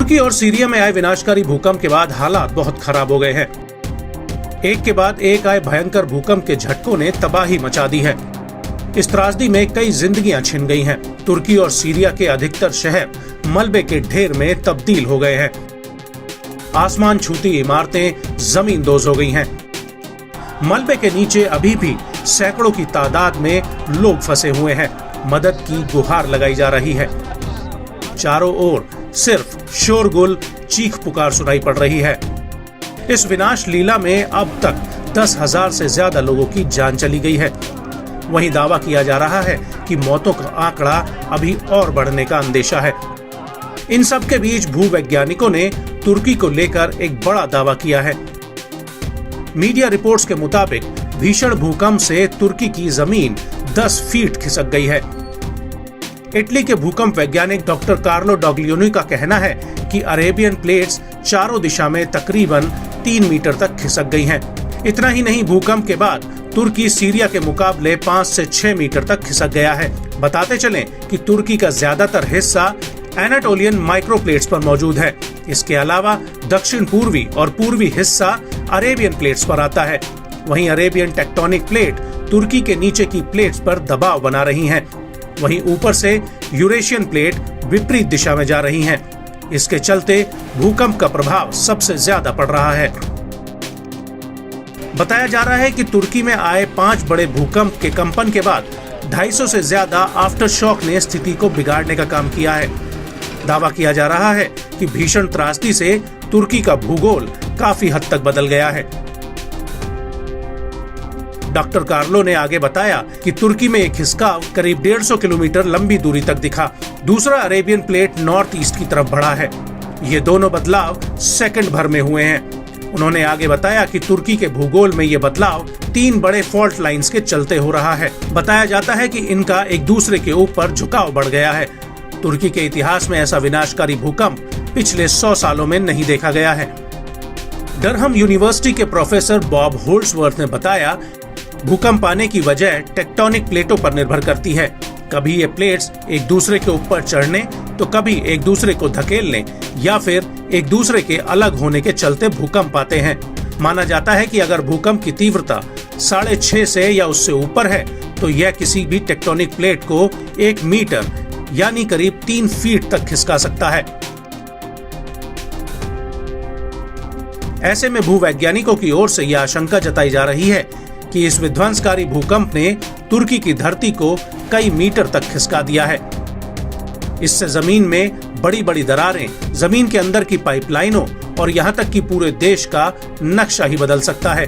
तुर्की और सीरिया में आए विनाशकारी भूकंप के बाद हालात बहुत खराब हो गए हैं। एक के बाद एक आए भयंकर भूकंप के झटकों ने तबाही मचा दी है। इस त्रासदी में कई जिंदगियां छिन गई हैं। तुर्की और सीरिया के अधिकतर शहर मलबे के ढेर में तब्दील हो गए हैं। आसमान छूती इमारतें जमींदोज हो गई हैं। मलबे के नीचे अभी भी सैकड़ों की तादाद में लोग फंसे हुए हैं। मदद की गुहार लगाई जा रही है। चारों ओर सिर्फ शोरगुल, चीख पुकार सुनाई पड़ रही है। इस विनाश लीला में अब तक 10,000 से ज्यादा लोगों की जान चली गई है। वहीं दावा किया जा रहा है कि मौतों का आंकड़ा अभी और बढ़ने का अंदेशा है। इन सब के बीच भूवैज्ञानिकों ने तुर्की को लेकर एक बड़ा दावा किया है। मीडिया रिपोर्ट्स के मुताबिक भीषण भूकंप से तुर्की की जमीन 10 फीट खिसक गई है। इटली के भूकंप वैज्ञानिक डॉक्टर कार्लो डॉग्लियोनी का कहना है कि अरेबियन प्लेट्स चारों दिशा में तकरीबन 3 मीटर तक खिसक गई हैं। इतना ही नहीं, भूकंप के बाद तुर्की सीरिया के मुकाबले 5 से 6 मीटर तक खिसक गया है। बताते चलें कि तुर्की का ज्यादातर हिस्सा एनाटोलियन माइक्रोप्लेट्स पर मौजूद है। इसके अलावा दक्षिण पूर्वी और पूर्वी हिस्सा अरेबियन प्लेट्स पर आता है। वहीं अरेबियन टेक्टोनिक प्लेट तुर्की के नीचे की प्लेट्स पर दबाव बना रही हैं। वहीं ऊपर से यूरेशियन प्लेट विपरीत दिशा में जा रही हैं। इसके चलते भूकंप का प्रभाव सबसे ज्यादा पड़ रहा है। बताया जा रहा है कि तुर्की में आए 5 बड़े भूकंप के कंपन के बाद 250 से ज्यादा आफ्टर शॉक ने स्थिति को बिगाड़ने का काम किया है। दावा किया जा रहा है कि भीषण त्रासदी से तुर्की का भूगोल काफी हद तक बदल गया है। डॉक्टर कार्लो ने आगे बताया कि तुर्की में एक खिसकाव करीब 150 किलोमीटर लंबी दूरी तक दिखा। दूसरा अरेबियन प्लेट नॉर्थ ईस्ट की तरफ बढ़ा है। ये दोनों बदलाव सेकंड भर में हुए हैं। उन्होंने आगे बताया कि तुर्की के भूगोल में ये बदलाव 3 बड़े फॉल्ट लाइंस के चलते हो रहा है। बताया जाता है कि इनका एक दूसरे के ऊपर झुकाव बढ़ गया है। तुर्की के इतिहास में ऐसा विनाशकारी भूकंप पिछले 100 सालों में नहीं देखा गया है। डरहम यूनिवर्सिटी के प्रोफेसर बॉब होल्ड्सवर्थ ने बताया, भूकंप आने की वजह टेक्टोनिक प्लेटों पर निर्भर करती है। कभी ये प्लेट्स एक दूसरे के ऊपर चढ़ने तो कभी एक दूसरे को धकेलने या फिर एक दूसरे के अलग होने के चलते भूकंप आते हैं। माना जाता है कि अगर भूकंप की तीव्रता 6.5 से या उससे ऊपर है तो यह किसी भी टेक्टोनिक प्लेट को 1 मीटर यानी करीब 3 फीट तक खिसका सकता है। ऐसे में भूवैज्ञानिकों की ओर से यह आशंका जताई जा रही है कि इस विध्वंसकारी भूकंप ने तुर्की की धरती को कई मीटर तक खिसका दिया है। इससे जमीन में बड़ी बड़ी दरारें, जमीन के अंदर की पाइपलाइनों और यहाँ तक कि पूरे देश का नक्शा ही बदल सकता है।